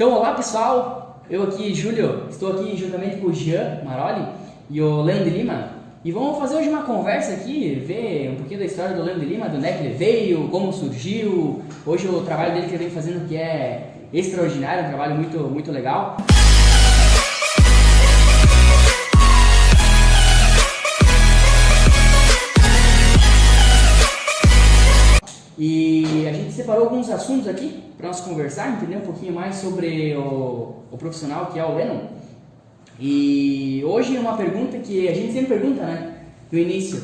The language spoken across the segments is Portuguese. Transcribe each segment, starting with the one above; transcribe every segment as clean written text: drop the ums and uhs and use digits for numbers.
Então, olá pessoal, eu aqui, Júlio, estou aqui juntamente com o Jean Maroli e o Leandro de Lima e vamos fazer hoje uma conversa aqui, ver um pouquinho da história do Leandro de Lima, de onde é que ele veio, como surgiu, hoje o trabalho dele que ele vem fazendo que é extraordinário, um trabalho muito legal. E a gente separou alguns assuntos aqui para nós conversar, entender um pouquinho mais sobre o profissional que é o Lennon. E hoje é uma pergunta que a gente sempre pergunta, né, no início.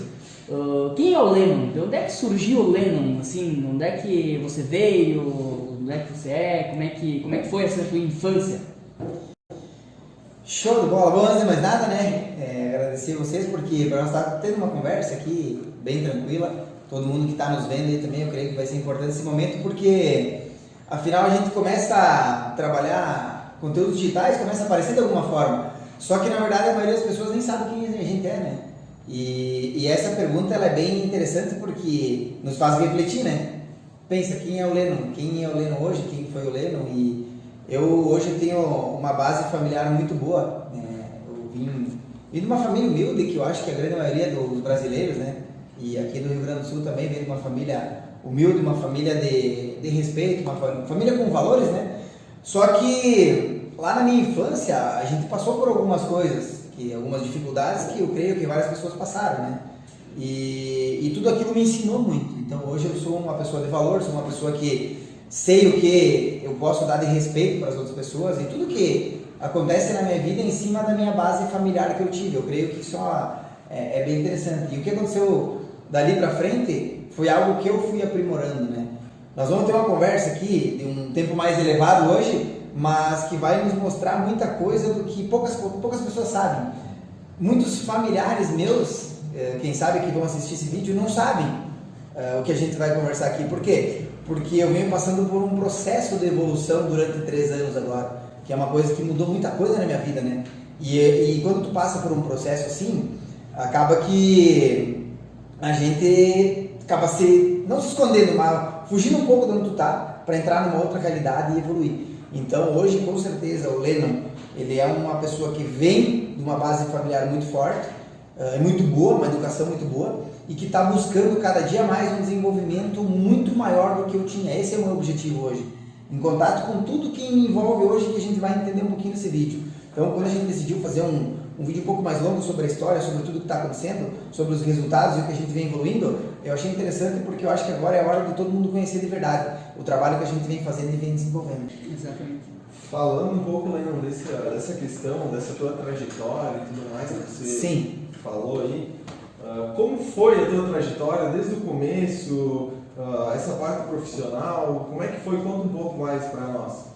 Quem é o Lennon? De onde é que surgiu o Lennon? Assim, onde é que você veio? Onde é que você é? Como é que foi essa tua infância? Show de bola! Bom, antes de mais nada, né, agradecer a vocês porque para nós estar tendo uma conversa aqui bem tranquila. Todo mundo que está nos vendo aí também, eu creio que vai ser importante esse momento, porque afinal a gente começa a trabalhar conteúdos digitais, começa a aparecer de alguma forma. Só que na verdade a maioria das pessoas nem sabe quem a gente é, né? E essa pergunta ela é bem interessante porque nos faz refletir, né? Pensa, quem é o Lennon? Quem é o Lennon hoje? Quem foi o Lennon? E eu hoje tenho uma base familiar muito boa, né? Eu vim de uma família humilde, que eu acho que a grande maioria dos brasileiros, né? E aqui do Rio Grande do Sul também veio de uma família humilde, uma família de respeito, uma família com valores, né? Só que lá na minha infância a gente passou por algumas coisas, algumas dificuldades que eu creio que várias pessoas passaram, né? E tudo aquilo me ensinou muito. Então hoje eu sou uma pessoa de valor, sou uma pessoa que sei o que eu posso dar de respeito para as outras pessoas e tudo que acontece na minha vida é em cima da minha base familiar que eu tive. Eu creio que isso é bem interessante. E o que aconteceu dali para frente foi algo que eu fui aprimorando, né? Nós vamos ter uma conversa aqui de um tempo mais elevado hoje, mas que vai nos mostrar muita coisa do que poucas pessoas sabem. Muitos familiares meus, quem sabe que vão assistir esse vídeo, não sabem o que a gente vai conversar aqui. Por quê? Porque eu venho passando por um processo de evolução durante 3 anos agora, que é uma coisa que mudou muita coisa na minha vida, né? E quando tu passa por um processo assim, acaba que a gente acaba não se escondendo, mas fugindo um pouco de onde tu tá para entrar numa outra realidade e evoluir. Então hoje, com certeza, o Lennon, ele é uma pessoa que vem de uma base familiar muito forte, muito boa, uma educação muito boa, e que está buscando cada dia mais um desenvolvimento muito maior do que eu tinha. Esse é o meu objetivo hoje, em contato com tudo que me envolve hoje, que a gente vai entender um pouquinho nesse vídeo. Então, quando a gente decidiu fazer um vídeo um pouco mais longo sobre a história, sobre tudo que está acontecendo, sobre os resultados e o que a gente vem evoluindo, eu achei interessante porque eu acho que agora é a hora de todo mundo conhecer de verdade o trabalho que a gente vem fazendo e vem desenvolvendo. Exatamente. Falando um pouco, Leandro, dessa questão, dessa tua trajetória e tudo mais que você Sim. falou aí, como foi a tua trajetória desde o começo, essa parte profissional, como é que foi? Conta um pouco mais para nós.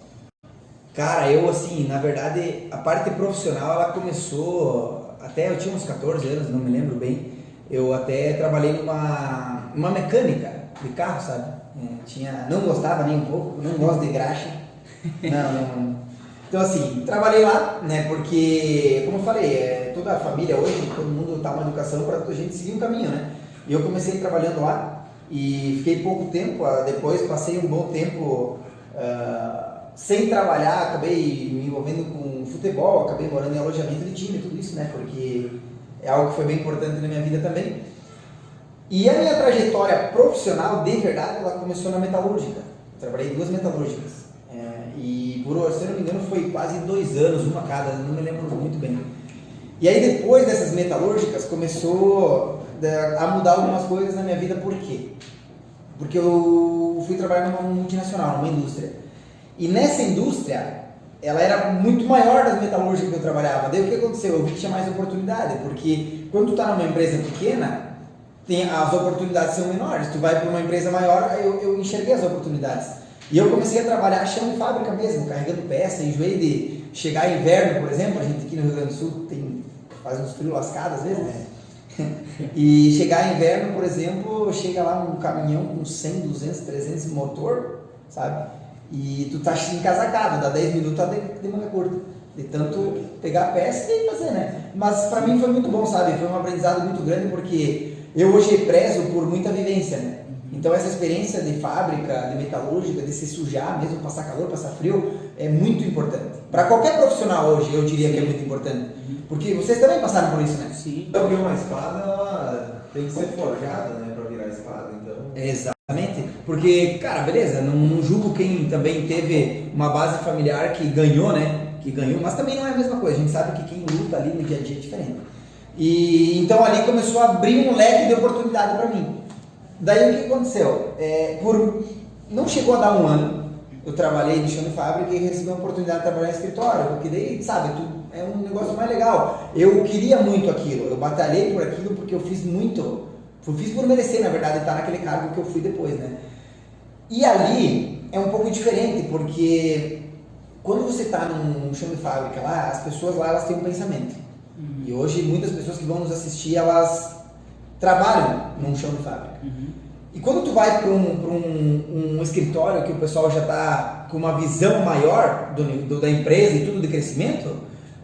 Cara, eu assim, na verdade, a parte profissional ela começou, até eu tinha uns 14 anos, não me lembro bem, eu até trabalhei numa mecânica de carro, sabe? Não gostava nem um pouco, não gosto de graxa, não. Então assim, trabalhei lá, né, porque, como eu falei, toda a família hoje, todo mundo dá uma educação para a gente seguir um caminho, né? E eu comecei trabalhando lá e fiquei pouco tempo, depois passei um bom tempo sem trabalhar, acabei me envolvendo com futebol, acabei morando em alojamento de time, tudo isso, né? Porque é algo que foi bem importante na minha vida também. E a minha trajetória profissional, de verdade, ela começou na metalúrgica. Eu trabalhei em 2 metalúrgicas. E, se eu não me engano, foi quase 2 anos, uma cada, não me lembro muito bem. E aí, depois dessas metalúrgicas, começou a mudar algumas coisas na minha vida. Por quê? Porque eu fui trabalhar numa multinacional, numa indústria. E nessa indústria, ela era muito maior das metalúrgicas que eu trabalhava. Daí o que aconteceu? Eu vi que tinha mais oportunidade, porque quando tu está numa empresa pequena, as oportunidades são menores. Tu vai para uma empresa maior, eu enxerguei as oportunidades. E eu comecei a trabalhar chão de fábrica mesmo, carregando peça, enjoei de chegar inverno, por exemplo, a gente aqui no Rio Grande do Sul faz uns frios lascados às vezes, né? E chegar inverno, por exemplo, chega lá um caminhão com 100, 200, 300 motor, sabe? E tu tá encasacado, dá 10 minutos tá de manga curta, de tanto pegar a peça e fazer, né? Mas pra mim foi muito bom, sabe? Foi um aprendizado muito grande porque eu hoje prezo por muita vivência, né? Então essa experiência de fábrica, de metalúrgica, de se sujar mesmo, passar calor, passar frio, é muito importante. Para qualquer profissional hoje, eu diria que é muito importante. Porque vocês também passaram por isso, né? Sim. Então, porque uma espada, ela tem que ser forjada, né, para virar espada, então... Exatamente. Porque, cara, beleza, não julgo quem também teve uma base familiar que ganhou, né? Que ganhou, mas também não é a mesma coisa. A gente sabe que quem luta ali no dia a dia é diferente. E então ali começou a abrir um leque de oportunidade para mim. Daí o que aconteceu? Não chegou a dar um ano, eu trabalhei no chão de fábrica e recebi uma oportunidade de trabalhar em escritório, porque daí, sabe, é um negócio mais legal. Eu queria muito aquilo, eu batalhei por aquilo porque eu fiz por merecer, na verdade, estar naquele cargo que eu fui depois, né? E ali é um pouco diferente, porque quando você está num chão de fábrica lá, as pessoas lá, elas têm um pensamento. E hoje muitas pessoas que vão nos assistir, elas trabalham num chão de fábrica. E quando tu vai para um escritório que o pessoal já está com uma visão maior da empresa e tudo de crescimento,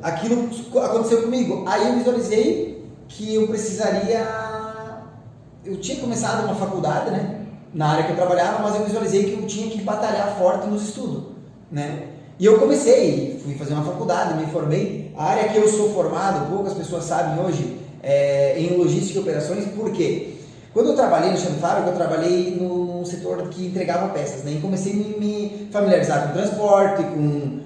aquilo aconteceu comigo. Aí eu visualizei que eu tinha começado uma faculdade, né, na área que eu trabalhava, mas eu visualizei que eu tinha que batalhar forte nos estudos, né? E eu fui fazer uma faculdade, me formei. A área que eu sou formado, poucas pessoas sabem hoje, é em logística e operações. Por quê? Quando eu trabalhei no chão de fábrica, eu trabalhei num setor que entregava peças, né? E comecei a me familiarizar com o transporte, com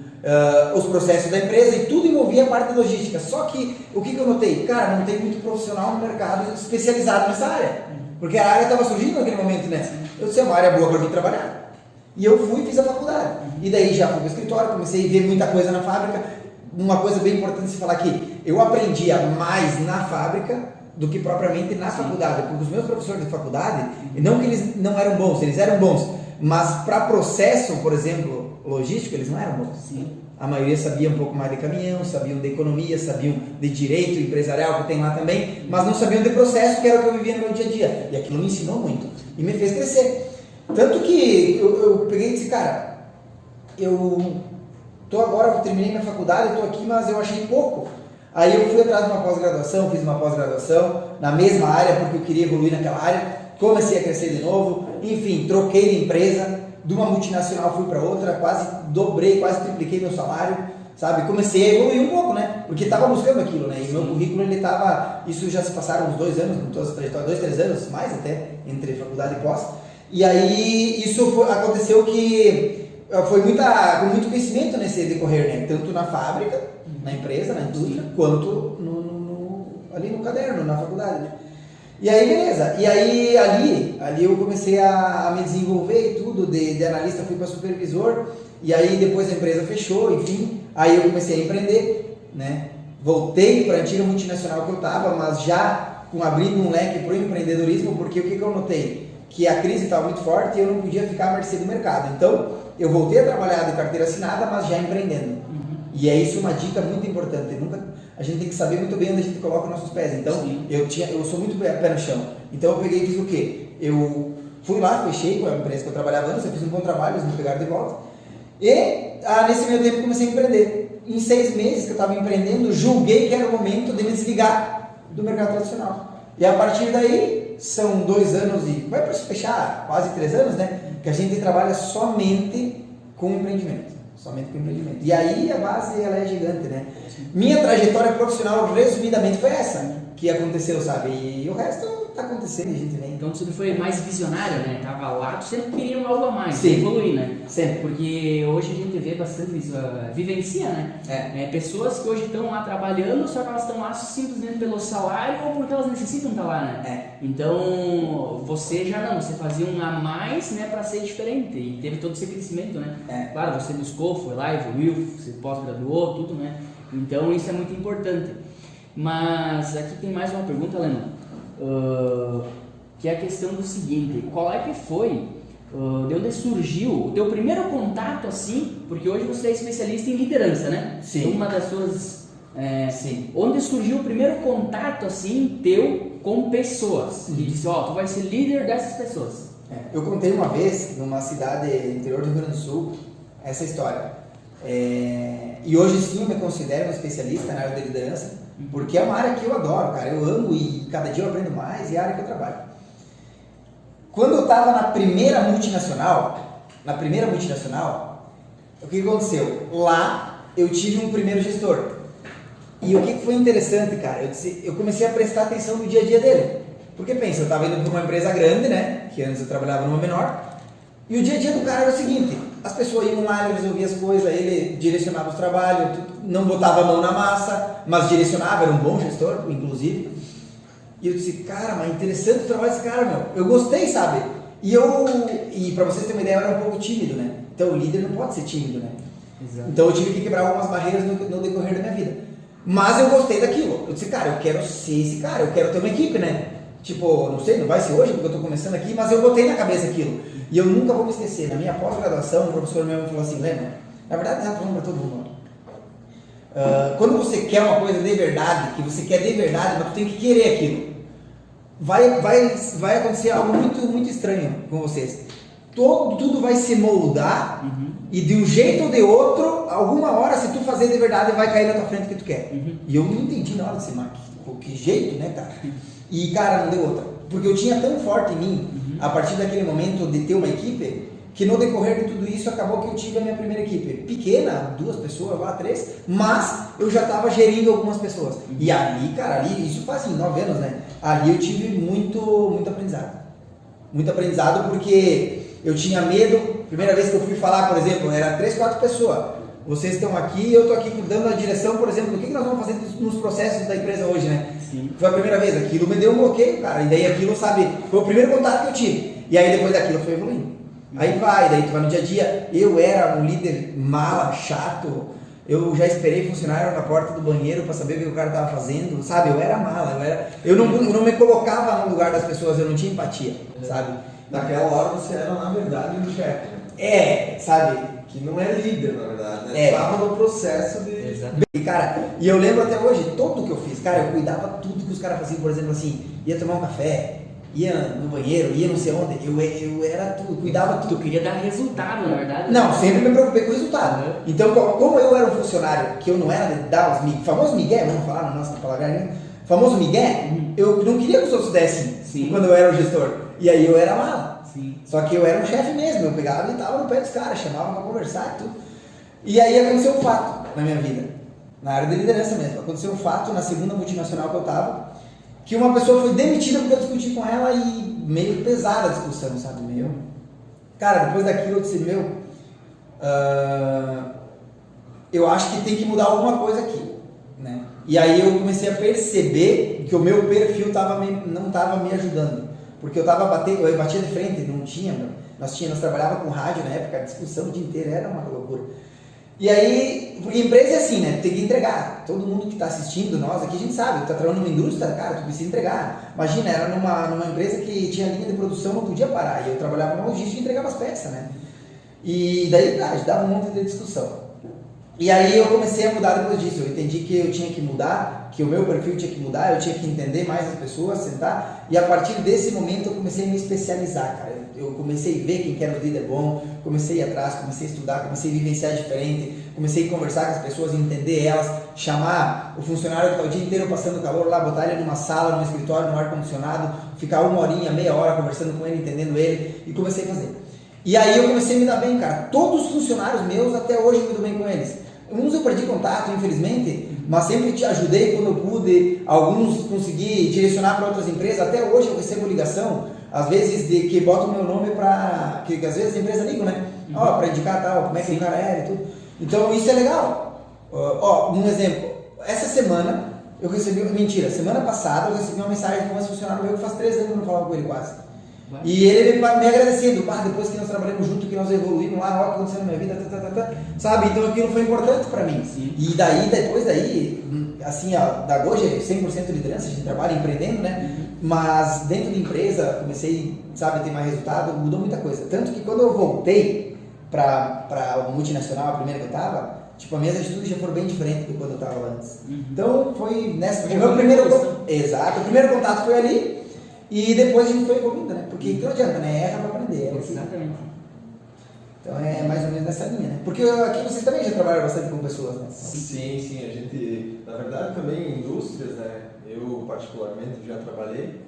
os processos da empresa, e tudo envolvia a parte de logística. Só que, o que eu notei? Cara, não tem muito profissional no mercado especializado nessa área. Porque a área estava surgindo naquele momento, né? Eu disse, é uma área boa para mim trabalhar. E eu fui e fiz a faculdade. E daí já fui para o escritório, comecei a ver muita coisa na fábrica. Uma coisa bem importante se falar aqui, eu aprendia mais na fábrica do que propriamente na faculdade, porque os meus professores de faculdade, não que eles não eram bons, eles eram bons, mas para processo, por exemplo, logístico, eles não eram bons. Sim. A maioria sabia um pouco mais de caminhão, sabiam de economia, sabiam de direito empresarial, que tem lá também, mas não sabiam de processo, que era o que eu vivia no meu dia a dia. E aquilo me ensinou muito e me fez crescer. Tanto que eu peguei e disse, cara, eu terminei minha faculdade, estou aqui, mas eu achei pouco. Aí eu fui atrás de uma pós-graduação, fiz uma pós-graduação na mesma área, porque eu queria evoluir naquela área, comecei a crescer de novo, enfim, troquei de empresa, de uma multinacional fui para outra, quase dobrei, quase tripliquei meu salário, sabe? Comecei a evoluir um pouco, né? Porque estava buscando aquilo, né? E meu currículo, isso já se passaram uns 2 anos, com toda essa trajetória, 2, 3 anos, mais até, entre faculdade e pós. E aí aconteceu que foi com muito conhecimento nesse decorrer, né? Tanto na fábrica, na empresa, na indústria, quanto ali no caderno, na faculdade, né? E aí, beleza. E aí, ali eu comecei a me desenvolver e tudo, de analista fui para supervisor, e aí depois a empresa fechou, enfim, aí eu comecei a empreender, né? Voltei para a antiga multinacional que eu estava, mas já abrindo um leque para o empreendedorismo, porque o que eu notei? Que a crise estava muito forte e eu não podia ficar à mercê do mercado. Então, eu voltei a trabalhar de carteira assinada, mas já empreendendo. E é isso uma dica muito importante. A gente tem que saber muito bem onde a gente coloca os nossos pés. Então, eu sou muito pé no chão. Então, eu peguei e fiz o quê? Eu fui lá, fechei com a empresa que eu trabalhava antes, eu fiz um bom trabalho, eles me pegaram de volta. E, nesse meio tempo, comecei a empreender. Em 6 meses que eu estava empreendendo, julguei que era o momento de me desligar do mercado tradicional. E a partir daí, são 2 anos e vai para se fechar quase 3 anos, né? Que a gente trabalha somente com empreendimento. Somente com empreendimento. E aí a base, ela é gigante, né? Minha trajetória profissional, resumidamente, foi essa que aconteceu, sabe? E o resto tá acontecendo, a gente vem. Então tu sempre foi mais visionário, né? Tava lá, tu sempre queria algo a mais, Sim. evoluir, né? Sempre. Porque hoje a gente vê bastante isso, vivencia, né? Pessoas que hoje estão lá trabalhando, só que elas estão lá simplesmente pelo salário ou porque elas necessitam estar lá, né? Então, você já não, você fazia um a mais, né, para ser diferente e teve todo esse crescimento, né? Claro, você buscou, foi lá, evoluiu, você pós-graduou, tudo, né? Então, isso é muito importante. Mas aqui tem mais uma pergunta, Leno, que é a questão do seguinte: qual é que foi, de onde surgiu o teu primeiro contato, assim, porque hoje você é especialista em liderança, né? Sim. Uma das suas... Sim. Onde surgiu o primeiro contato, assim, teu com pessoas? E disse, tu vai ser líder dessas pessoas. Eu contei uma vez, numa cidade interior do Rio Grande do Sul, essa história. E hoje sim eu me considero um especialista na área de liderança, porque é uma área que eu adoro, cara. Eu amo e cada dia eu aprendo mais, e é a área que eu trabalho. Quando eu estava na primeira multinacional, o que aconteceu? Lá eu tive um primeiro gestor. E o que foi interessante, cara? Eu comecei a prestar atenção no dia a dia dele. Porque pensa, eu estava indo para uma empresa grande, né? Que antes eu trabalhava numa menor. E o dia a dia do cara era o seguinte: as pessoas iam lá, ele resolvia as coisas, ele direcionava os trabalhos, não botava a mão na massa, mas direcionava, era um bom gestor, inclusive. E eu disse, cara, mas interessante o trabalho desse cara, meu. Eu gostei, sabe? E pra vocês terem uma ideia, eu era um pouco tímido, né? Então o líder não pode ser tímido, né? Exato. Então eu tive que quebrar algumas barreiras no decorrer da minha vida. Mas eu gostei daquilo. Eu disse, cara, eu quero ser esse cara, eu quero ter uma equipe, né? Tipo, não sei, não vai ser hoje porque eu tô começando aqui, mas eu botei na cabeça aquilo. E eu nunca vou me esquecer. Na minha pós-graduação, o professor meu falou assim, Leno, na verdade eu estava falando para todo mundo. Quando você quer uma coisa de verdade, que você quer de verdade, mas tu tem que querer aquilo, vai acontecer algo muito, muito estranho com vocês. Tudo vai se moldar e de um jeito ou de outro, alguma hora, se tu fazer de verdade, vai cair na tua frente o que tu quer. E eu não entendi na hora desse Mark. Que jeito, né, cara? E, cara, não deu outra. Porque eu tinha tão forte em mim, a partir daquele momento de ter uma equipe, que no decorrer de tudo isso, acabou que eu tive a minha primeira equipe. Pequena, 2 pessoas, lá 3, mas eu já estava gerindo algumas pessoas. E ali, cara, isso faz 9 anos, né? Ali eu tive muito aprendizado. Muito aprendizado porque eu tinha medo. Primeira vez que eu fui falar, por exemplo, era 3, 4 pessoas. Vocês estão aqui e eu estou aqui dando a direção, por exemplo, do que nós vamos fazer nos processos da empresa hoje, né? Sim. Foi a primeira vez, aquilo me deu um bloqueio, cara. E daí aquilo, sabe, foi o primeiro contato que eu tive. E aí depois daquilo foi evoluindo. Aí daí tu vai no dia a dia. Eu era um líder mala, chato. Eu já esperei funcionário na porta do banheiro para saber o que o cara estava fazendo, sabe? Eu era mala, eu não me colocava no lugar das pessoas, eu não tinha empatia, sabe? Naquela hora você era, na verdade, um chefe, né? Sabe? Que não é líder, na verdade, né? É. Estava no processo de... E, cara, e eu lembro até hoje, tudo que eu fiz, cara, eu cuidava tudo que os caras faziam, por exemplo, assim, ia tomar um café, ia no banheiro, ia não sei onde, eu era tudo, cuidava tudo. Tu queria dar resultado, na verdade? Não, sempre me preocupei com o resultado. Então, como eu era um funcionário, que eu não era de dar os famoso migué, vamos falar na nossa palavra, né? Famoso migué, eu não queria que os outros dessem. Sim. Quando eu era o gestor. E aí eu era mala. Sim. Só que eu era um chefe mesmo, eu pegava e tava no pé dos caras, chamava pra conversar e tudo. E aí aconteceu um fato na minha vida, na área de liderança mesmo. Aconteceu um fato na segunda multinacional que eu tava, que uma pessoa foi demitida porque eu discuti com ela e meio pesada a discussão, sabe? Cara, depois daquilo eu disse, eu acho que tem que mudar alguma coisa aqui, né? E aí eu comecei a perceber que o meu perfil não estava me ajudando. Porque eu batia de frente, não tinha, nós trabalhávamos com rádio na época, a discussão o dia inteiro era uma loucura. E aí, porque empresa é assim, né? Tu tem que entregar. Todo mundo que está assistindo, nós aqui, a gente sabe, tu tá trabalhando numa indústria, cara, tu precisa entregar. Imagina, era numa empresa que tinha linha de produção, não podia parar. E eu trabalhava na logística e entregava as peças, né? E daí, dava um monte de discussão. E aí eu comecei a mudar depois disso. Eu entendi que eu tinha que mudar, que o meu perfil tinha que mudar, eu tinha que entender mais as pessoas, sentar. E a partir desse momento eu comecei a me especializar, cara. Eu comecei a ver quem que era o líder bom, comecei a ir atrás, comecei a estudar, comecei a vivenciar diferente, comecei a conversar com as pessoas, entender elas, chamar o funcionário que está o dia inteiro passando calor lá, botar ele numa sala, num escritório, num ar-condicionado, ficar 1 horinha, meia hora conversando com ele, entendendo ele, e comecei a fazer. E aí eu comecei a me dar bem, cara. Todos os funcionários meus, até hoje eu me dou bem com eles. Uns eu perdi contato, infelizmente, mas sempre te ajudei quando eu pude. Alguns consegui direcionar para outras empresas. Até hoje eu recebo ligação, às vezes, de que botam o meu nome para... Que às vezes as empresas ligam, né? Para indicar tal, como é que o cara era e tudo. Então isso é legal. Um exemplo. Essa semana eu recebi... Mentira, semana passada eu recebi uma mensagem de um funcionário meu que faz 3 anos que eu não falava com ele quase. E ele me agradecendo, depois que nós trabalhamos junto, que nós evoluímos lá, olha o que aconteceu na minha vida, sabe? Então aquilo foi importante para mim. Sim. E depois daí, assim, da Goji é 100% liderança, a gente trabalha empreendendo, né? Mas dentro da empresa, comecei, sabe, a ter mais resultado, mudou muita coisa. Tanto que quando eu voltei para o multinacional, a primeira que eu tava, tipo, as minhas atitudes já foram bem diferentes do que quando eu tava antes. Então foi nessa... O primeiro contato foi ali. E depois a gente foi evoluindo, né? Porque não adianta, né? Erra pra aprender. Exatamente. Então é mais ou menos nessa linha, né? Porque aqui vocês também já trabalham bastante com pessoas, né? Sim, a gente, na verdade, também em indústrias, né? Eu, particularmente, já trabalhei.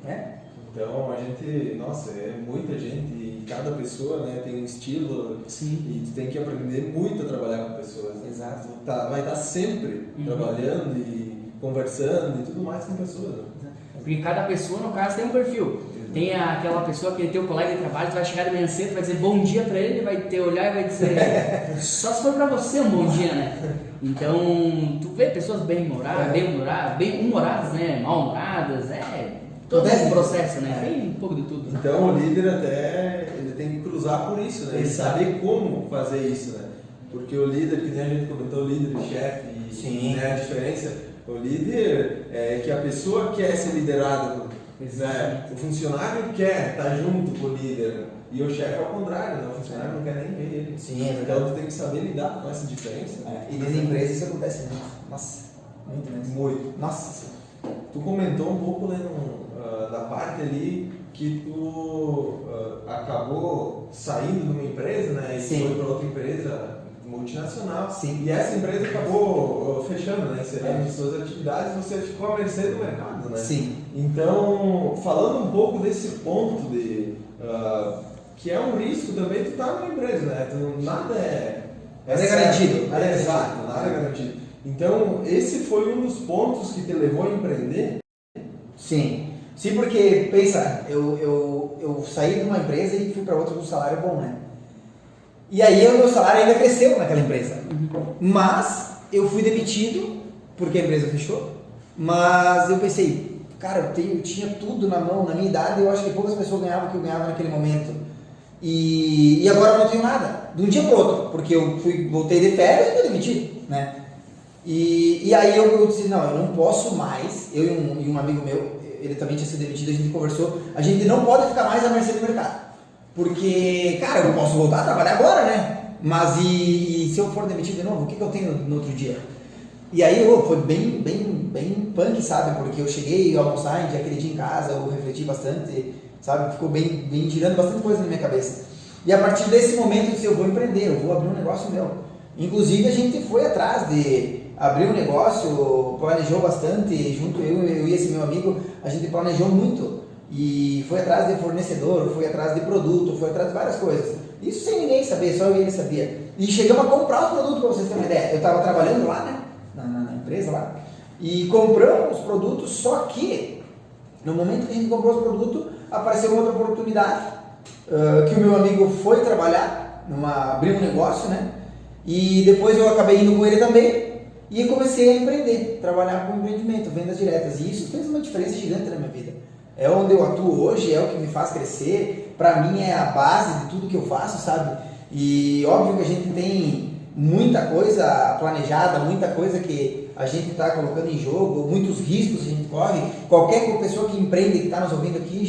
Então a gente, nossa, é muita gente e cada pessoa, né, tem um estilo. Sim. E tu tem que aprender muito a trabalhar com pessoas. Né? Exato. Vai estar sempre trabalhando e conversando e tudo mais com pessoas. Né? Porque cada pessoa, no caso, tem um perfil. Tem aquela pessoa que é teu colega de trabalho, tu vai chegar de manhã cedo, vai dizer bom dia pra ele vai ter olhar e vai dizer só se for pra você um bom dia, né? Então, tu vê pessoas bem-humoradas, bem-humoradas, né? Mal-humoradas, todo esse processo, né? Tem um pouco de tudo. Então, o líder até, ele tem que cruzar por isso, né? Ele saber como fazer isso, né? Porque o líder, que nem a gente comentou, o líder e chefe, né? A diferença, o líder é que a pessoa quer ser liderada. Né? O funcionário quer estar junto com o líder e o chefe ao contrário, né? O funcionário não quer nem ver ele. Sim, então tu tem que saber lidar com essa diferença. E nas empresas isso acontece muito. Nossa, muito mesmo. Muito. Nossa. Tu comentou um pouco né, da parte ali que tu acabou saindo de uma empresa, né? E foi para outra empresa multinacional. Sim. E essa empresa acabou fechando, né? Encerrando suas atividades e você ficou à mercê do mercado, né? Sim. Então, falando um pouco desse ponto de que é um risco também tu estar numa empresa, né? Nada é garantido. Exato, nada é garantido. Então, esse foi um dos pontos que te levou a empreender? Sim. Sim, porque, pensa, eu saí de uma empresa e fui para outra com um salário bom, né? E aí o meu salário ainda cresceu naquela empresa. Mas eu fui demitido porque a empresa fechou. Mas eu pensei, cara, eu tinha tudo na mão, na minha idade, eu acho que poucas pessoas ganhavam o que eu ganhava naquele momento. E agora eu não tenho nada, de um dia para o outro, porque eu voltei de férias e fui demitido, né? E aí eu disse, não, eu não posso mais, eu e um amigo meu, ele também tinha sido demitido, a gente conversou, a gente não pode ficar mais à mercê do mercado. Porque, cara, eu não posso voltar a trabalhar agora, né? Mas e se eu for demitido de novo, o que eu tenho no outro dia? E aí foi bem punk, sabe? Porque eu cheguei a almoçar aquele dia em casa, eu refleti bastante, sabe? Ficou bem girando bastante coisa na minha cabeça. E a partir desse momento eu disse, eu vou empreender, eu vou abrir um negócio meu. Inclusive a gente foi atrás de abrir um negócio, planejou bastante, junto eu e esse meu amigo, a gente planejou muito. E foi atrás de fornecedor, foi atrás de produto, foi atrás de várias coisas. Isso sem ninguém saber, só eu e ele sabia. E chegamos a comprar os produtos, para vocês terem uma ideia. Eu estava trabalhando lá, né? Na empresa lá. E compramos os produtos, só que no momento que a gente comprou os produtos, apareceu outra oportunidade, que o meu amigo foi trabalhar, abriu um negócio, né? E depois eu acabei indo com ele também. E comecei a empreender, trabalhar com empreendimento, vendas diretas. E isso fez uma diferença gigante na minha vida. É onde eu atuo hoje, é o que me faz crescer, pra mim é a base de tudo que eu faço, sabe? E óbvio que a gente tem muita coisa planejada, muita coisa que a gente está colocando em jogo, muitos riscos que a gente corre. Qualquer pessoa que empreende, que está nos ouvindo aqui,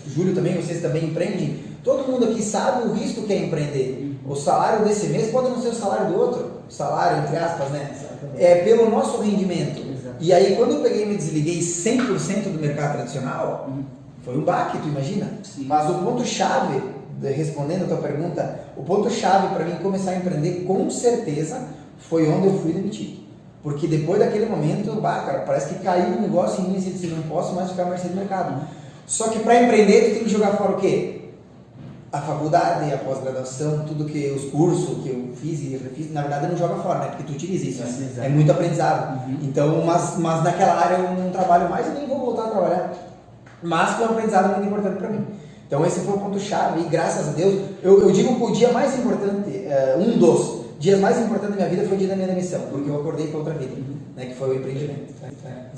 Júlio também, vocês também empreendem, todo mundo aqui sabe o risco que é empreender. O salário desse mês pode não ser o salário do outro, salário entre aspas, né? É pelo nosso rendimento. Exato. E aí quando eu peguei e me desliguei 100% do mercado tradicional, foi um baque, tu imagina? Sim. Mas o ponto-chave, respondendo a tua pergunta, o ponto-chave para mim começar a empreender com certeza foi onde eu fui demitido. Porque depois daquele momento, cara, parece que caiu um negócio em mim e disse, não posso mais ficar à mercê do mercado. Só que para empreender tu tem que jogar fora o quê? A faculdade, a pós-graduação, tudo que os cursos que eu fiz e refiz, na verdade não joga fora, né? Porque tu utiliza isso, né? É muito aprendizado. Então, mas naquela área eu não trabalho mais e nem vou voltar a trabalhar. Mas foi um aprendizado muito importante para mim. Então esse foi o ponto-chave e graças a Deus, eu digo que o dia mais importante, um dos dias mais importantes da minha vida foi o dia da minha demissão, porque eu acordei para outra vida, né? Que foi o empreendimento.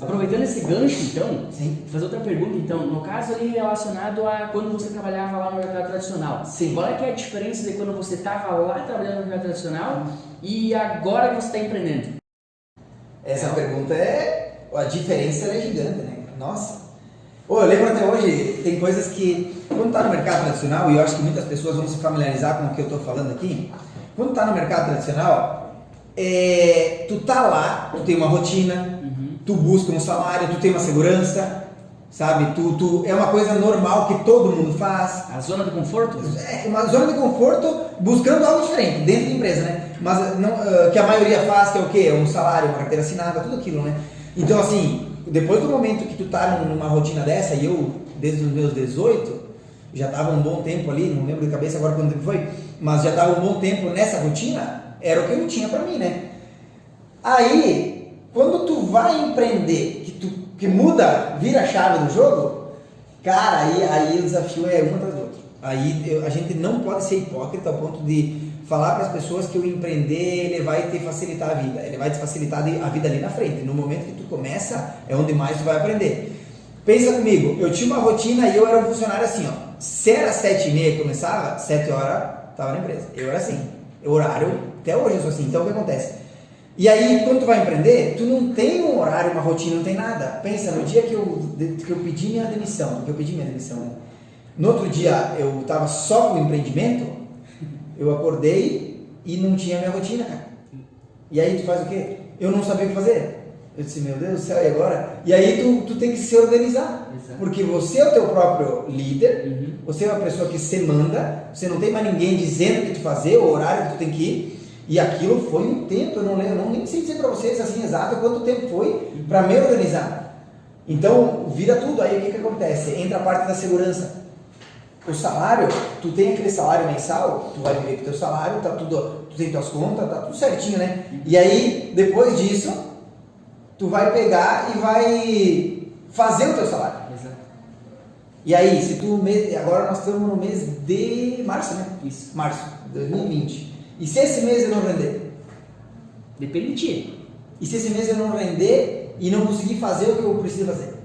Aproveitando esse gancho, então, sim, vou fazer outra pergunta, então, no caso ali relacionado a quando você trabalhava lá no mercado tradicional. Sim. Qual é que é a diferença de quando você estava lá trabalhando no mercado tradicional e agora que você está empreendendo? Essa pergunta a diferença é gigante, né? Nossa! Eu lembro até hoje, tem coisas que, quando está no mercado tradicional, e eu acho que muitas pessoas vão se familiarizar com o que eu estou falando aqui, quando está no mercado tradicional, tu tá lá, tu tem uma rotina, tu busca um salário, tu tem uma segurança, sabe? É uma coisa normal que todo mundo faz. A zona de conforto? É uma zona de conforto buscando algo diferente, dentro da empresa, né? Mas não, que a maioria faz, que é o quê? Um salário, uma carteira assinada, tudo aquilo, né? Então, assim, depois do momento que tu tá numa rotina dessa, e eu, desde os meus 18, já tava um bom tempo ali, não lembro de cabeça agora quanto tempo foi, mas já tava um bom tempo nessa rotina, era o que eu tinha pra mim, né? Aí, quando tu vai empreender, que muda, vira a chave do jogo, cara, aí o desafio é um atrás do outro. Aí a gente não pode ser hipócrita ao ponto de falar para as pessoas que o empreender ele vai te facilitar a vida, ele vai te facilitar a vida ali na frente. No momento que tu começa, é onde mais tu vai aprender. Pensa comigo, eu tinha uma rotina e eu era um funcionário assim, ó. Se era 7h30 que começava, 7 horas estava na empresa. Eu era assim, horário, até hoje eu sou assim. Então o que acontece? E aí, quando tu vai empreender, tu não tem um horário, uma rotina, não tem nada. Pensa, no dia que eu pedi minha demissão, né? No outro dia, eu estava só com o empreendimento, eu acordei e não tinha minha rotina, cara. E aí, tu faz o quê? Eu não sabia o que fazer. Eu disse, meu Deus do céu, e agora? E aí, tu tem que se organizar. Exato. Porque você é o teu próprio líder, você é uma pessoa que se manda, você não tem mais ninguém dizendo o que tu fazer, o horário que tu tem que ir. E aquilo foi um tempo, eu não lembro, nem sei dizer para vocês assim exato quanto tempo foi para me organizar. Então, vira tudo, aí o que acontece? Entra a parte da segurança. O salário, tu tem aquele salário mensal, tu vai viver com o teu salário, tá tudo, tu tem tuas contas, tá tudo certinho, né? E aí, depois disso, tu vai pegar e vai fazer o teu salário. Exato. E aí, se tu, agora nós estamos no mês de março, né? Isso. Março de 2020. E se esse mês eu não render? Depende de ti. E se esse mês eu não render e não conseguir fazer o que eu preciso fazer?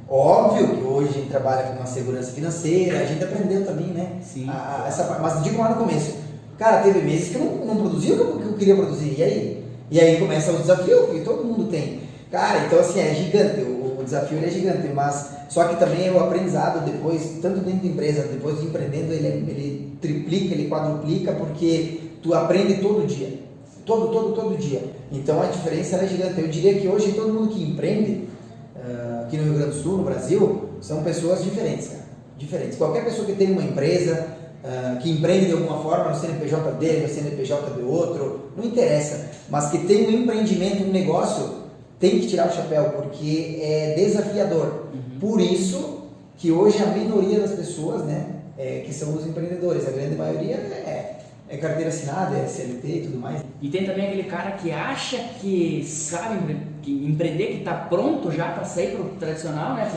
Óbvio que hoje a gente trabalha com uma segurança financeira, a gente aprendeu também, né? Sim. Mas digo lá no começo, cara, teve meses que eu não produzia o que eu queria produzir, e aí? E aí começa o desafio que todo mundo tem. Cara, então assim, é gigante, o desafio ele é gigante, mas só que também é o aprendizado depois, tanto dentro da empresa, depois de empreendendo, ele triplica, ele quadruplica, porque tu aprende todo dia, todo dia. Então a diferença é gigante. Eu diria que hoje todo mundo que empreende, aqui no Rio Grande do Sul, no Brasil, são pessoas diferentes, cara. Diferentes. Qualquer pessoa que tem uma empresa, que empreende de alguma forma, no CNPJ dele, no CNPJ do outro, não interessa, mas que tem um empreendimento, um negócio, tem que tirar o chapéu, porque é desafiador. Por isso que hoje a minoria das pessoas, né, que são os empreendedores, a grande maioria é carteira assinada, é CLT e tudo mais. E tem também aquele cara que acha que sabe empreender, que está pronto já para sair pro tradicional, né,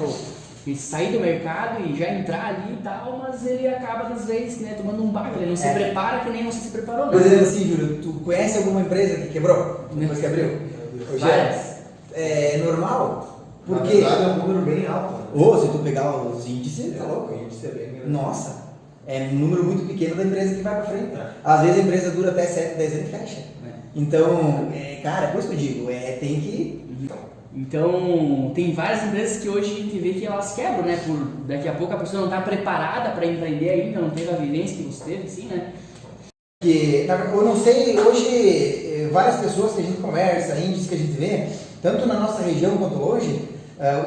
sair do mercado e já entrar ali e tal, mas ele acaba às vezes, né, tomando um baque, ele não se prepara que nem você se preparou, né? Por exemplo assim, Júlio, tu conhece alguma empresa que quebrou? Depois que abriu? Várias. É normal? Porque... Na verdade é um número bem alto. Né? Ou se tu pegar os índices, tá louco? O índice é bem grande. Nossa! É um número muito pequeno da empresa que vai para frente. Às vezes a empresa dura até 7, 10 anos e fecha. Então, cara, é por isso que eu digo, tem que... Então, tem várias empresas que hoje a gente vê que elas quebram, né? Daqui a pouco a pessoa não está preparada para empreender ainda, não teve a vivência que você teve, assim, né? Que, eu não sei, hoje, várias pessoas que a gente conversa, índices que a gente vê, tanto na nossa região quanto hoje,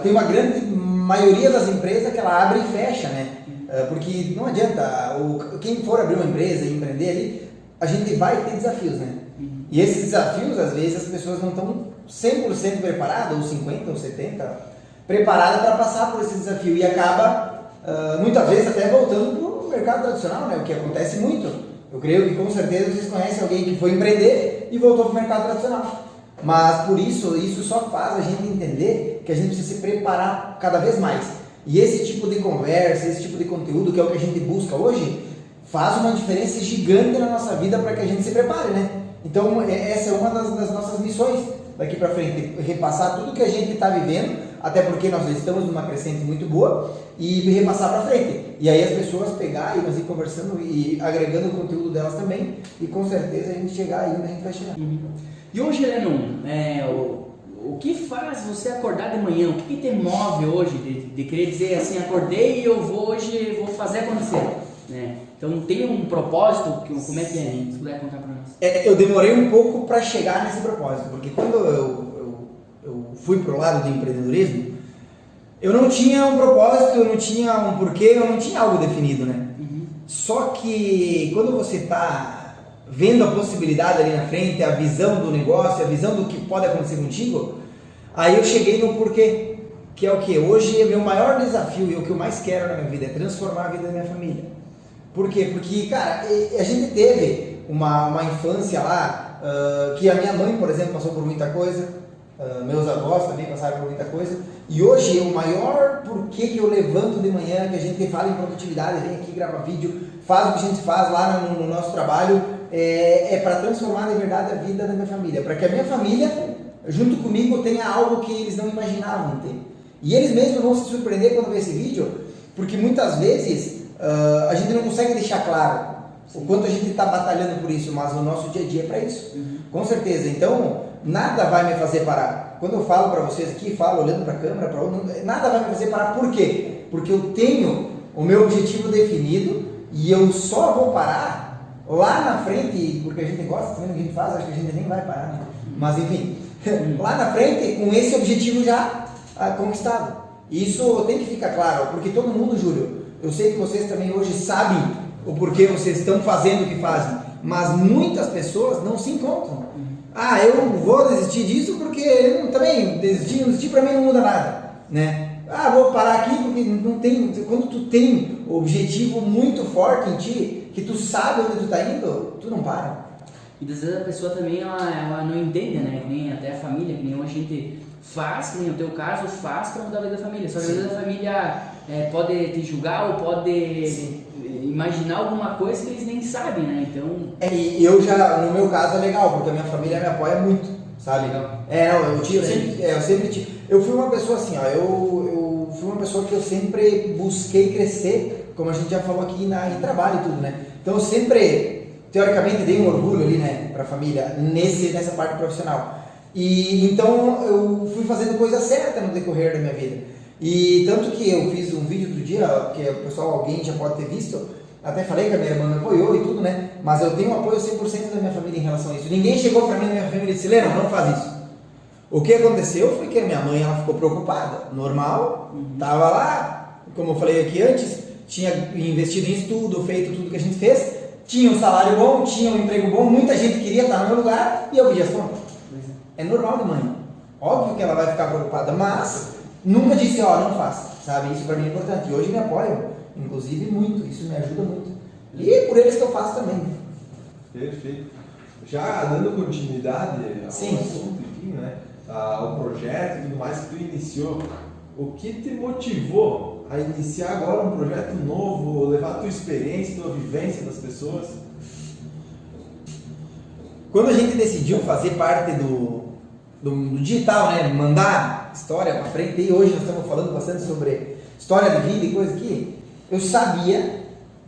tem uma grande maioria das empresas que ela abre e fecha, né? Porque não adianta, quem for abrir uma empresa e empreender ali, a gente vai ter desafios, né? E esses desafios, às vezes, as pessoas não estão 100% preparadas, ou 50% ou 70%, preparadas para passar por esse desafio e acaba, muitas vezes, até voltando para o mercado tradicional, né? O que acontece muito. Eu creio que, com certeza, vocês conhecem alguém que foi empreender e voltou para o mercado tradicional. Mas, por isso só faz a gente entender que a gente precisa se preparar cada vez mais. E esse tipo de conversa, esse tipo de conteúdo, que é o que a gente busca hoje, faz uma diferença gigante na nossa vida para que a gente se prepare, né? Então, essa é uma das nossas missões daqui para frente, repassar tudo que a gente está vivendo, até porque nós estamos numa crescente muito boa, e repassar para frente. E aí as pessoas pegar e nós ir conversando e agregando o conteúdo delas também, e com certeza a gente chegar aí onde a gente vai chegar. E hoje, Lennon, o que faz você acordar de manhã? O que te move hoje de querer dizer assim, acordei e eu hoje vou fazer acontecer, né? Então tem um propósito, como é que é? Se puder contar para nós. Eu demorei um pouco para chegar nesse propósito, porque quando eu fui pro lado do empreendedorismo, eu não tinha um propósito, eu não tinha um porquê, eu não tinha algo definido, né? Só que quando você está vendo a possibilidade ali na frente, a visão do negócio, a visão do que pode acontecer contigo, aí eu cheguei no porquê. que é o que? Hoje, meu maior desafio e o que eu mais quero na minha vida é transformar a vida da minha família. Por quê? Porque, cara, a gente teve uma infância lá, que a minha mãe, por exemplo, passou por muita coisa, meus avós também passaram por muita coisa, e hoje o maior porquê que eu levanto de manhã, que a gente fala em produtividade, vem aqui, grava vídeo, faz o que a gente faz lá no nosso trabalho, é para transformar de verdade a vida da minha família, para que a minha família, junto comigo, tenha algo que eles não imaginavam ter. E eles mesmos vão se surpreender quando ver esse vídeo, porque muitas vezes a gente não consegue deixar claro o quanto a gente está batalhando por isso, mas o nosso dia a dia é para isso, com certeza. Então, nada vai me fazer parar. Quando eu falo para vocês aqui, falo olhando para a câmera, nada vai me fazer parar. Por quê? Porque eu tenho o meu objetivo definido e eu só vou parar lá na frente, porque a gente gosta também, a gente faz, acho que a gente nem vai parar, né? Mas enfim, lá na frente, com esse objetivo já conquistado. Isso tem que ficar claro, porque todo mundo, Júlio, eu sei que vocês também hoje sabem o porquê vocês estão fazendo o que fazem, mas muitas pessoas não se encontram. Ah, eu vou desistir disso porque eu também desistir para mim não muda nada, né? Ah, vou parar aqui porque não tem. Quando tu tem um objetivo muito forte em ti, que tu sabe onde tu tá indo, tu não para. E às vezes a pessoa também ela não entende, né? Que nem até a família, que nem hoje a gente faz, que nem o teu caso, faz para mudar a vida da família. Só que às vezes a família pode te julgar ou pode imaginar alguma coisa que eles nem sabem, né? Então. E eu já, no meu caso é legal, porque a minha família me apoia muito, sabe? Eu fui uma pessoa assim, ó, eu fui uma pessoa que eu sempre busquei crescer, como a gente já falou aqui em trabalho e tudo, né? Então eu sempre, teoricamente, dei um orgulho ali, né, pra família, nessa parte profissional. E então eu fui fazendo coisa certa no decorrer da minha vida. E tanto que eu fiz um vídeo outro dia, que o pessoal, alguém já pode ter visto, até falei que a minha irmã me apoiou e tudo, né? Mas eu tenho um apoio 100% da minha família em relação a isso. Ninguém chegou pra mim na minha família e disse, Leno, não faz isso. O que aconteceu foi que a minha mãe, ela ficou preocupada. Normal, tava lá, como eu falei aqui antes, tinha investido em estudo, feito tudo que a gente fez, tinha um salário bom, tinha um emprego bom, muita gente queria estar no meu lugar e eu pedi as contas. É normal de mãe. Óbvio que ela vai ficar preocupada, mas nunca disse, ó, não faça, sabe? Isso pra mim é importante. E hoje me apoiam, inclusive muito, isso me ajuda muito. E é por eles que eu faço também. Perfeito. Já dando continuidade ao Sim. assunto, enfim, né? Ao projeto e tudo mais que tu iniciou, o que te motivou a iniciar agora um projeto novo, levar a tua experiência, tua vivência das pessoas? Quando a gente decidiu fazer parte do digital, né, mandar história para frente, e hoje nós estamos falando bastante sobre história de vida e coisa aqui, eu sabia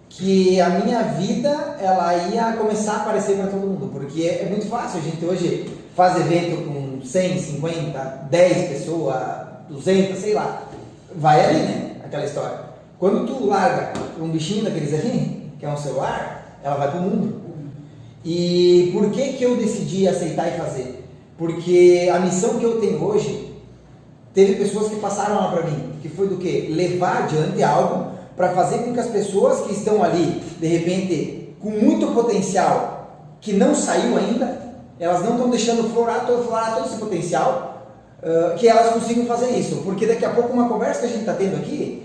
que a minha vida ela ia começar a aparecer para todo mundo, porque é muito fácil, a gente hoje faz evento com 100, 50, 10 pessoas, 200, sei lá, vai ali, né, aquela história. Quando tu larga um bichinho daqueles ali, que é um celular, ela vai para o mundo. E por que eu decidi aceitar e fazer? Porque a missão que eu tenho hoje, teve pessoas que passaram lá para mim, que foi do quê? Levar adiante algo para fazer com que as pessoas que estão ali, de repente, com muito potencial, que não saiu ainda, elas não estão deixando florar todo esse potencial, que elas consigam fazer isso. Porque daqui a pouco, uma conversa que a gente está tendo aqui,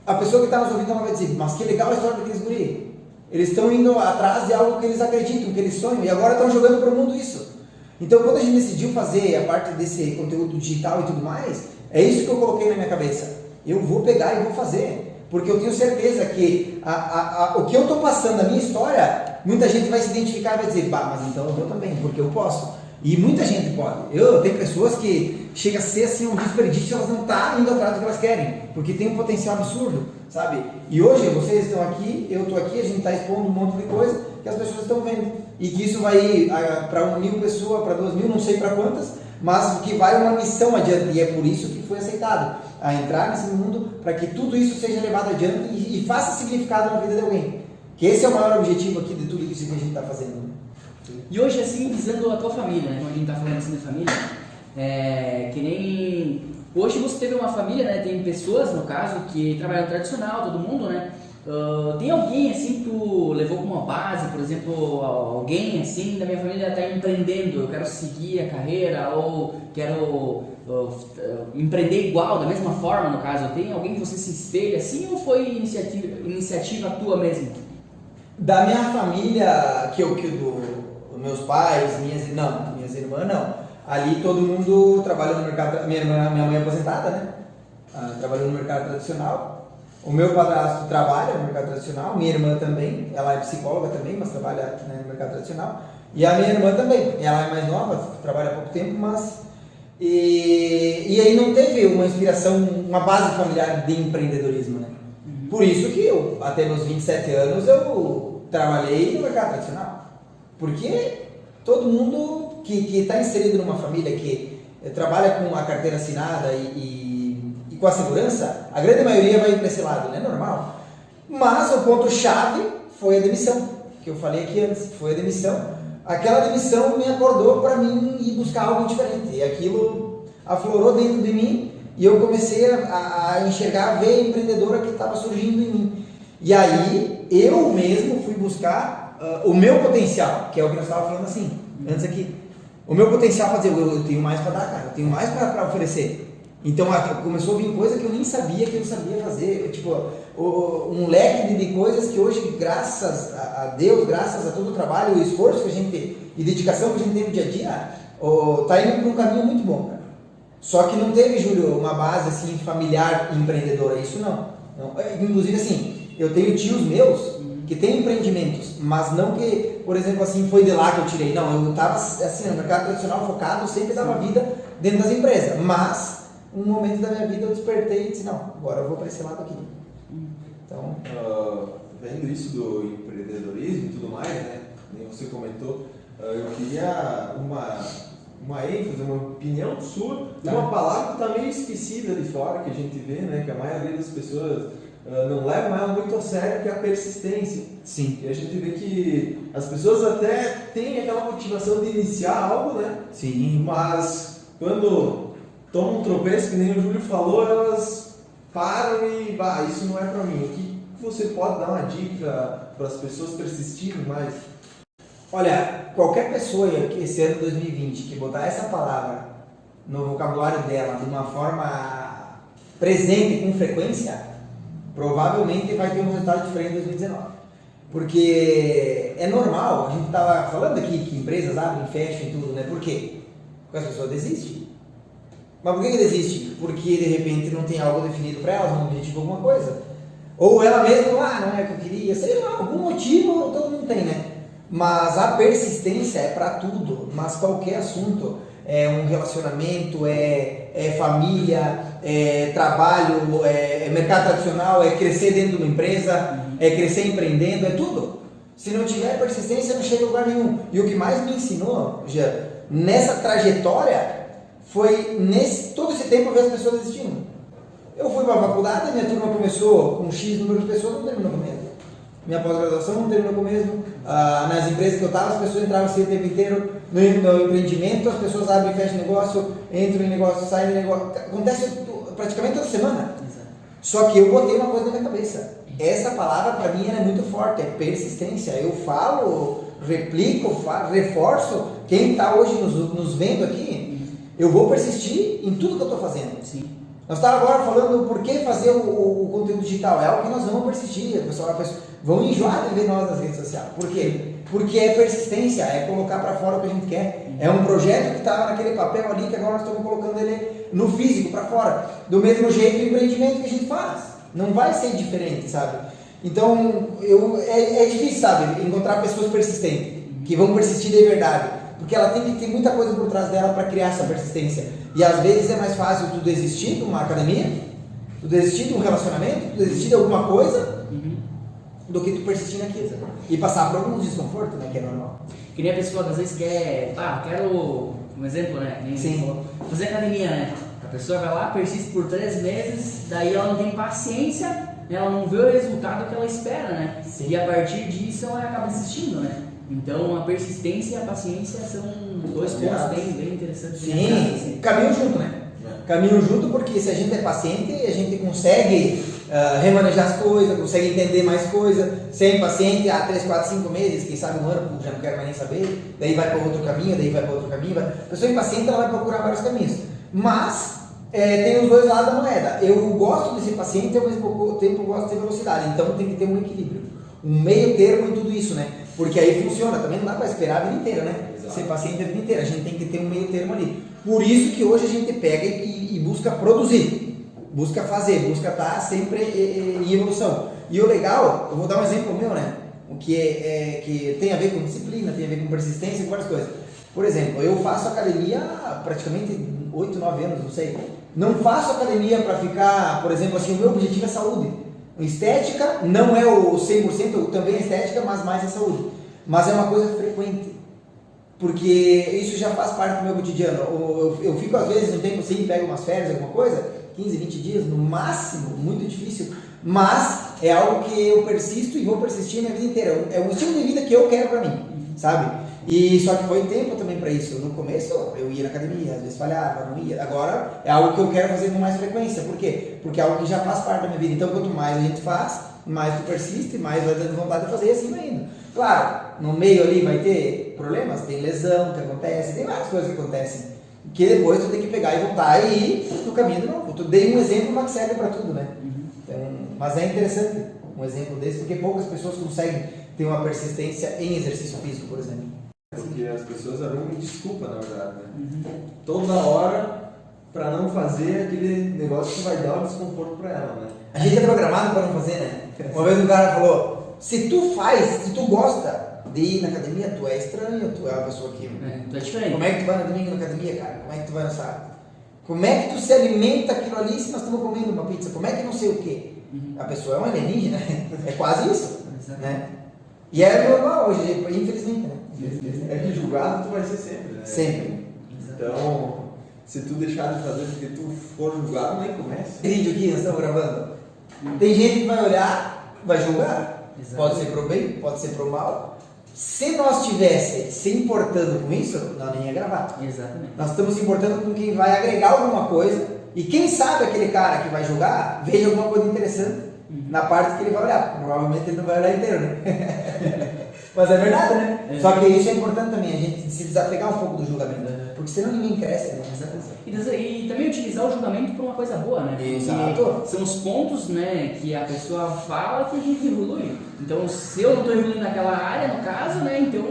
a pessoa que está nos ouvindo ela vai dizer, mas que legal a história daqueles guri. Eles estão indo atrás de algo que eles acreditam, que eles sonham, e agora estão jogando para o mundo isso. Então, quando a gente decidiu fazer a parte desse conteúdo digital e tudo mais, é isso que eu coloquei na minha cabeça. Eu vou pegar e vou fazer, porque eu tenho certeza que o que eu estou passando, a minha história, muita gente vai se identificar e vai dizer, bah, mas então eu vou também, porque eu posso. E muita gente pode. Eu tenho pessoas que chega a ser assim um desperdício, elas não estão indo atrás do que elas querem, porque tem um potencial absurdo, sabe? E hoje vocês estão aqui, eu estou aqui, a gente está expondo um monte de coisa que as pessoas estão vendo. E que isso vai ir para 1.000 pessoas, para 2.000, não sei para quantas, mas que vai uma missão adiante. E é por isso que foi aceitado, a entrar nesse mundo, para que tudo isso seja levado adiante e faça significado na vida de alguém. Que esse é o maior objetivo aqui de tudo isso que a gente está fazendo. E hoje, assim, visando a tua família, né? Como a gente tá falando assim de família, que nem... Hoje você teve uma família, né? Tem pessoas, no caso, que trabalham tradicional, todo mundo, né? Tem alguém assim que tu levou como uma base, por exemplo, alguém assim da minha família está empreendendo, eu quero seguir a carreira ou quero empreender igual, da mesma forma no caso, tem alguém que você se espelha assim ou foi iniciativa tua mesmo? Da minha família, dos meus pais, minhas irmãs não. Ali todo mundo trabalha no mercado, minha mãe é aposentada, né? Trabalhou no mercado tradicional. O meu padrasto trabalha no mercado tradicional, minha irmã também, ela é psicóloga também, mas trabalha, né, no mercado tradicional. E a minha irmã também, ela é mais nova, trabalha há pouco tempo, mas... E aí não teve uma inspiração, uma base familiar de empreendedorismo, né? Por isso que eu, até meus 27 anos, eu trabalhei no mercado tradicional. Porque todo mundo que está inserido numa família que trabalha com a carteira assinada e com a segurança, a grande maioria vai para esse lado, né? Normal. Mas o ponto-chave foi a demissão, que eu falei aqui antes, foi a demissão. Aquela demissão me acordou para mim ir buscar algo diferente. E aquilo aflorou dentro de mim e eu comecei a enxergar a veia empreendedora que estava surgindo em mim. E aí eu mesmo fui buscar o meu potencial, que é o que nós estávamos falando assim, antes aqui. O meu potencial para dizer, eu tenho mais para dar, cara, eu tenho mais para oferecer. Então começou a vir coisa que eu nem sabia que eu sabia fazer, tipo, um leque de coisas que hoje, graças a Deus, graças a todo o trabalho e esforço que a gente e dedicação que a gente tem no dia a dia, tá indo por um caminho muito bom, cara. Só que não teve, Júlio, uma base assim familiar empreendedora, isso não. Inclusive assim, eu tenho tios meus que têm empreendimentos, mas não que, por exemplo, assim, foi de lá que eu tirei. Não, eu estava assim, no mercado tradicional focado, sempre dava vida dentro das empresas, mas um momento da minha vida eu despertei e disse, não, agora eu vou para esse lado aqui. Então, vendo isso do empreendedorismo e tudo mais, né? Nem você comentou, eu queria uma ênfase, uma opinião sua, uma palavra que está meio esquecida de fora, que a gente vê, né? Que a maioria das pessoas não levam ela muito a sério, que é a persistência. Sim. E a gente vê que as pessoas até têm aquela motivação de iniciar algo, né? Sim. Mas quando tomam um tropeço, que nem o Júlio falou, elas param e, isso não é para mim. O que você pode dar uma dica para as pessoas persistirem mais? Olha, qualquer pessoa que esse ano 2020 que botar essa palavra no vocabulário dela de uma forma presente, com frequência, provavelmente vai ter um resultado diferente em 2019. Porque é normal, a gente estava falando aqui que empresas abrem, fecham e tudo, né? Por quê? Porque as pessoas desistem. Mas por que desiste? Porque de repente não tem algo definido para elas, um objetivo, alguma coisa. Ou ela mesma, não é o que eu queria, sei lá, algum motivo todo mundo tem, né? Mas a persistência é para tudo, mas qualquer assunto, é um relacionamento, é família, é trabalho, é mercado tradicional, é crescer dentro de uma empresa, é crescer empreendendo, é tudo. Se não tiver persistência, não chega a lugar nenhum. E o que mais me ensinou, já nessa trajetória, foi todo esse tempo eu ver as pessoas desistindo. Eu fui para a faculdade, minha turma começou com X número de pessoas, não terminou com o mesmo. Minha pós-graduação não terminou com o mesmo. Nas empresas que eu estava, as pessoas entravam assim o tempo inteiro. No empreendimento, as pessoas abrem e fecham negócio, entram em negócio, saem de negócio. Acontece praticamente toda semana. Exato. Só que eu botei uma coisa na minha cabeça. Essa palavra para mim é muito forte, é persistência. Eu falo, replico, reforço. Quem está hoje nos vendo aqui, eu vou persistir em tudo que eu estou fazendo. Sim. Nós estávamos agora falando por que fazer o conteúdo digital. É algo que nós vamos persistir. O pessoal vão enjoar de ver nós nas redes sociais. Por quê? Porque é persistência, é colocar para fora o que a gente quer. É um projeto que estava naquele papel ali, que agora nós estamos colocando ele no físico, para fora. Do mesmo jeito o empreendimento que a gente faz. Não vai ser diferente, sabe? Então, é difícil, sabe? Encontrar pessoas persistentes, que vão persistir de verdade. Porque ela tem que ter muita coisa por trás dela para criar essa persistência. E às vezes é mais fácil tu desistir de uma academia, tu desistir de um relacionamento, tu desistir de alguma coisa, do que tu persistir naquilo. E passar por alguns desconfortos, né? Que é normal. Que nem a pessoa às vezes quer, quero, um exemplo, né? Sim. Fazer academia, né? A pessoa vai lá, persiste por 3 meses, daí ela não tem paciência, ela não vê o resultado que ela espera, né? Sim. E a partir disso ela acaba desistindo, né? Então a persistência e a paciência são 2 pontos bem interessantes. Sim, caminham junto, né? Caminham junto porque se a gente é paciente, a gente consegue remanejar as coisas, consegue entender mais coisas. Se é impaciente, 3, 4, 5 meses, quem sabe um ano, já não quero mais nem saber, daí vai para outro caminho, A pessoa impaciente, ela vai procurar vários caminhos. Mas, tem os dois lados da moeda. Eu gosto de ser paciente e ao mesmo tempo gosto de ter velocidade, então tem que ter um equilíbrio. Um meio termo em tudo isso, né? Porque aí funciona, também não dá para esperar a vida inteira, né? Exato. Ser paciente a vida inteira, a gente tem que ter um meio termo ali. Por isso que hoje a gente pega e busca produzir, busca fazer, busca estar sempre em evolução. E o legal, eu vou dar um exemplo meu, né? O que tem a ver com disciplina, tem a ver com persistência, com várias coisas. Por exemplo, eu faço academia há praticamente 8, 9 anos, não sei. Não faço academia para ficar, por exemplo, assim, o meu objetivo é saúde. Estética não é o 100%, também é estética, mas mais é saúde. Mas é uma coisa frequente, porque isso já faz parte do meu cotidiano. Eu fico às vezes um tempo assim, pego umas férias, alguma coisa, 15, 20 dias no máximo, muito difícil, mas é algo que eu persisto e vou persistir a minha vida inteira. É um estilo de vida que eu quero pra mim, sabe? E só que foi tempo também para isso. No começo eu ia na academia, às vezes falhava, não ia. Agora é algo que eu quero fazer com mais frequência. Por quê? Porque é algo que já faz parte da minha vida. Então quanto mais a gente faz, mais tu persiste, mais vai dando vontade de fazer e assim vai indo. Claro, no meio ali vai ter problemas, tem lesão que acontece, tem várias coisas que acontecem. Que depois tu tem que pegar e voltar e ir no caminho de novo. Tu dei um exemplo, mas serve para tudo, né? Então, mas é interessante um exemplo desse, porque poucas pessoas conseguem ter uma persistência em exercício físico, por exemplo. Porque as pessoas arrumam desculpa, na verdade, né? Toda hora para não fazer aquele negócio que vai dar um desconforto para ela, né? A gente é programado para não fazer, né? Uma vez um cara falou, se tu gosta de ir na academia, tu é estranho, tu é uma pessoa que... Tu é diferente. Como é que tu vai no domingo na academia, cara? Como é que tu vai no sábado? Como é que tu se alimenta aquilo ali se nós estamos comendo uma pizza? Como é que não sei o quê? A pessoa é uma alienígena, é quase isso, né? E é normal hoje, infelizmente, né? É que julgado tu vai ser sempre, né? Sempre. Então, se tu deixar de fazer porque tu for julgado, nem começa. Esse vídeo aqui nós estamos gravando, tem gente que vai olhar, vai julgar. Exatamente. Pode ser pro bem, pode ser pro mal. Se nós estivéssemos se importando com isso, nós nem ia gravar. Exatamente. Nós estamos se importando com quem vai agregar alguma coisa. E quem sabe aquele cara que vai julgar, veja alguma coisa interessante na parte que ele vai olhar. Provavelmente ele não vai olhar inteiro, né? Mas é verdade, né? Só que isso é importante também, a gente se desapegar um pouco do julgamento, porque senão ninguém cresce, né? E também utilizar o julgamento para uma coisa boa, né? Exato. São os pontos, né, que a pessoa fala que a gente evolui. Então, se eu não estou evoluindo naquela área, no caso, né, então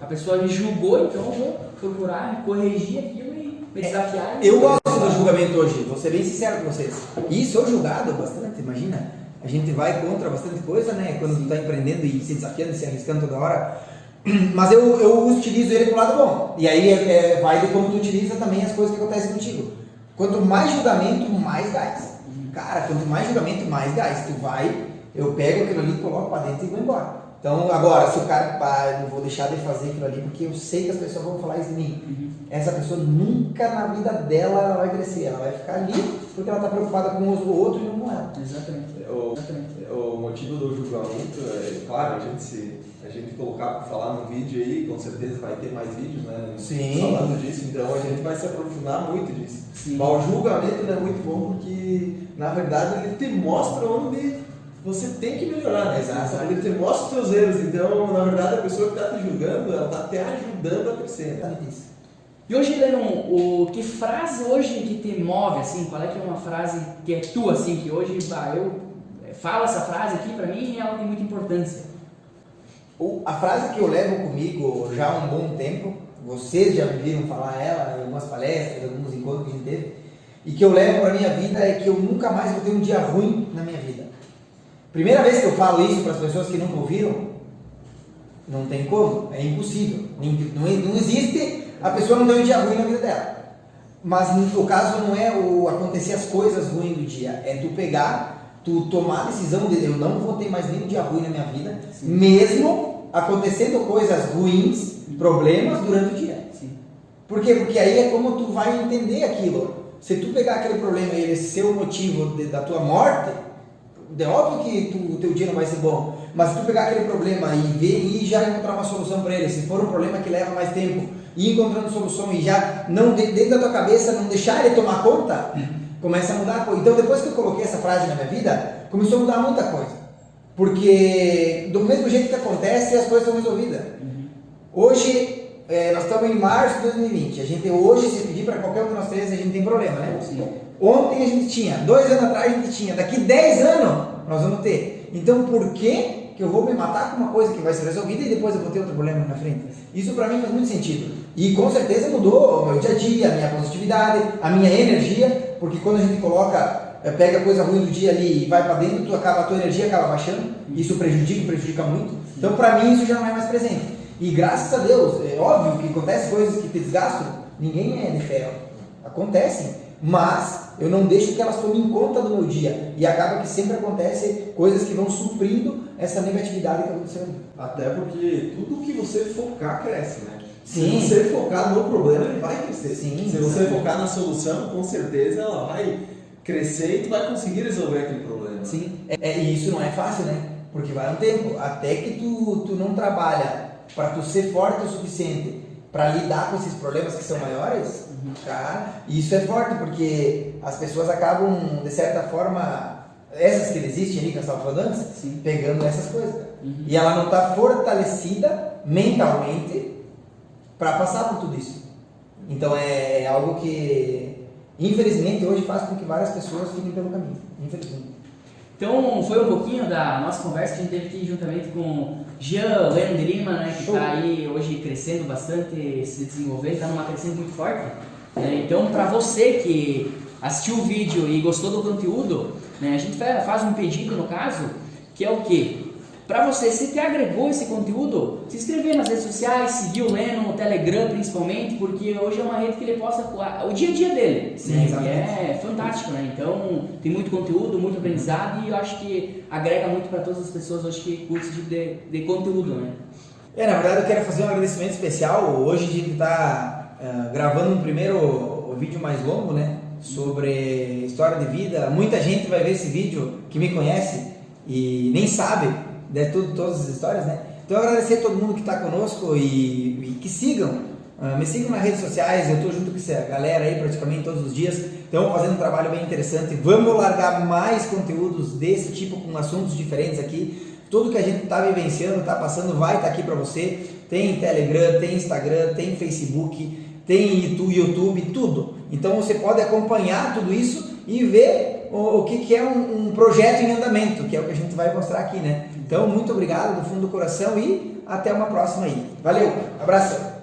a pessoa me julgou, então eu vou procurar corrigir aquilo e me desafiar. Eu gosto do julgamento hoje, vou ser bem sincero com vocês. E sou julgado bastante, imagina. A gente vai contra bastante coisa, né? Quando tu está empreendendo e se desafiando, se arriscando toda hora. Mas eu utilizo ele pro lado bom. E aí vai de como tu utiliza também as coisas que acontecem contigo. Quanto mais julgamento, mais gás. Cara, quanto mais julgamento, mais gás. Tu vai, eu pego aquilo ali, coloco pra dentro e vou embora. Então, agora, se o cara, não vou deixar de fazer aquilo ali, porque eu sei que as pessoas vão falar isso de mim. Essa pessoa nunca na vida dela ela vai crescer. Ela vai ficar ali porque ela está preocupada com o outro e não com ela. Exatamente. O motivo do julgamento é, claro, a gente colocar para falar no vídeo aí, com certeza vai ter mais vídeos, né? Sim. Falando disso, então a gente vai se aprofundar muito disso. Sim. Mas o julgamento não é muito bom porque, na verdade, ele te mostra onde você tem que melhorar, né? Exato. Ele te mostra os teus erros, então, na verdade, a pessoa que está te julgando, ela está te ajudando a crescer, né? E hoje, Lennon, que frase hoje que te move, assim, qual é que é uma frase que é tua, assim, que hoje, eu falo essa frase aqui, pra mim, ela tem muita importância. A frase que eu levo comigo já há um bom tempo, vocês já me viram falar ela em algumas palestras, em alguns encontros que a gente teve, e que eu levo pra minha vida é que eu nunca mais vou ter um dia ruim na minha vida. Primeira vez que eu falo isso para as pessoas que nunca ouviram, não tem como, é impossível, não existe a pessoa não ter um dia ruim na vida dela. Mas o caso não é acontecer as coisas ruins do dia, é tu pegar, tu tomar a decisão de eu não vou ter mais nenhum dia ruim na minha vida, sim, mesmo acontecendo coisas ruins, problemas durante o dia. Sim. Por quê? Porque aí é como tu vai entender aquilo. Se tu pegar aquele problema e ele ser o motivo da tua morte, é óbvio que o teu dia não vai ser bom, mas se tu pegar aquele problema e ver e já encontrar uma solução para ele, se for um problema que leva mais tempo, ir encontrando solução e já não dentro da tua cabeça não deixar ele tomar conta, começa a mudar. Então depois que eu coloquei essa frase na minha vida, começou a mudar muita coisa. Porque do mesmo jeito que acontece, as coisas são resolvidas. Hoje, nós estamos em março de 2020. A gente hoje, se pedir para qualquer um de nós três, a gente tem problema, né? Sim. Ontem a gente tinha, 2 anos atrás a gente tinha, daqui 10 anos nós vamos ter. Então por que eu vou me matar com uma coisa que vai ser resolvida e depois eu vou ter outro problema na frente? Isso para mim faz muito sentido. E com certeza mudou o meu dia a dia, a minha positividade, a minha energia, porque quando a gente pega coisa ruim do dia ali e vai para dentro, a tua energia acaba baixando, isso prejudica muito. Então para mim isso já não é mais presente. E graças a Deus, é óbvio que acontecem coisas que te desgastam, ninguém é de ferro, acontecem, mas eu não deixo que elas tomem conta do meu dia, e acaba que sempre acontecem coisas que vão suprindo essa negatividade que aconteceu. Até porque tudo que você focar cresce, né? Sim. Se você focar no problema, ele vai crescer. Sim, se você focar na solução, com certeza ela vai crescer e tu vai conseguir resolver aquele problema. Sim, e isso não é fácil, né? Porque vai um tempo, até que tu não trabalha para tu ser forte o suficiente para lidar com esses problemas que são maiores, cara, isso é forte, porque as pessoas acabam, de certa forma, essas que existem ali, que nós estávamos falando antes, pegando essas coisas. E ela não está fortalecida mentalmente para passar por tudo isso. Então é algo que, infelizmente, hoje faz com que várias pessoas fiquem pelo caminho, infelizmente. Então foi um pouquinho da nossa conversa que a gente teve aqui juntamente com Jean Leno de Lima, né, que está aí hoje crescendo bastante, se desenvolvendo, está numa crescente muito forte. Então, para você que assistiu o vídeo e gostou do conteúdo, né, a gente faz um pedido no caso, que é o quê? Para você, se te agregou esse conteúdo, se inscrever nas redes sociais, seguir o Leno no Telegram principalmente, porque hoje é uma rede que ele posta o dia a dia dele. Sim, que é fantástico, né? Então tem muito conteúdo, muito aprendizado, e eu acho que agrega muito para todas as pessoas hoje que curtem esse tipo de conteúdo, né? Na verdade eu quero fazer um agradecimento especial. Hoje a gente está gravando um primeiro vídeo mais longo, né? Sobre história de vida. Muita gente vai ver esse vídeo que me conhece e nem sabe de todas as histórias, né? Então eu agradecer a todo mundo que está conosco e que sigam, me sigam nas redes sociais. Eu estou junto com essa galera aí praticamente todos os dias, estamos fazendo um trabalho bem interessante. Vamos largar mais conteúdos desse tipo, com assuntos diferentes aqui. Tudo que a gente está vivenciando, está passando, vai estar aqui para você. Tem Telegram, tem Instagram, tem Facebook, tem YouTube, tudo. Então você pode acompanhar tudo isso e ver o que é um projeto em andamento, que é o que a gente vai mostrar aqui, né? Então, muito obrigado do fundo do coração e até uma próxima aí. Valeu, abraço!